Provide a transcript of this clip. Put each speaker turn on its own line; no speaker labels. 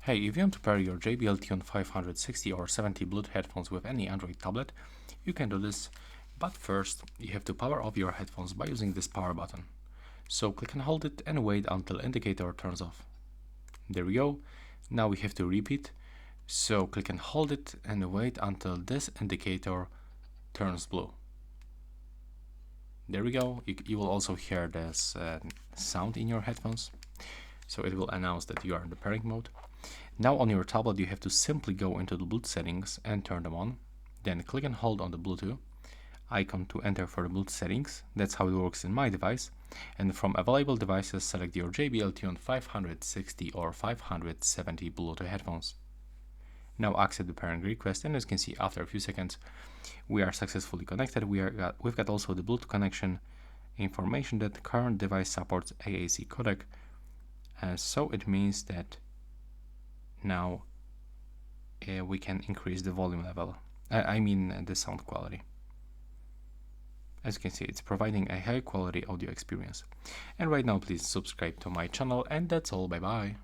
Hey, if you want to pair your JBL Tune 560 or 70 Bluetooth headphones with any Android tablet, you can do this, but first you have to power off your headphones by using this power button. So click and hold it and wait until indicator turns off. There we go. Now we have to repeat. So click and hold it and wait until this indicator turns blue. There we go. You will also hear this sound in your headphones. So it will announce that you are in the pairing mode. Now on your tablet you have to simply go into the Bluetooth settings and turn them on. Then click and hold on the Bluetooth icon to enter for the Bluetooth settings. That's how it works in my device. And from available devices select your JBL Tune 560 or 570 Bluetooth headphones. Now accept the pairing request, and as you can see, after a few seconds we are successfully connected. We've got also the Bluetooth connection information that the current device supports AAC codec, so it means that now we can increase the volume level, I mean the sound quality. As you can see, it's providing a high quality audio experience. And right now please subscribe to my channel, and that's all. Bye bye.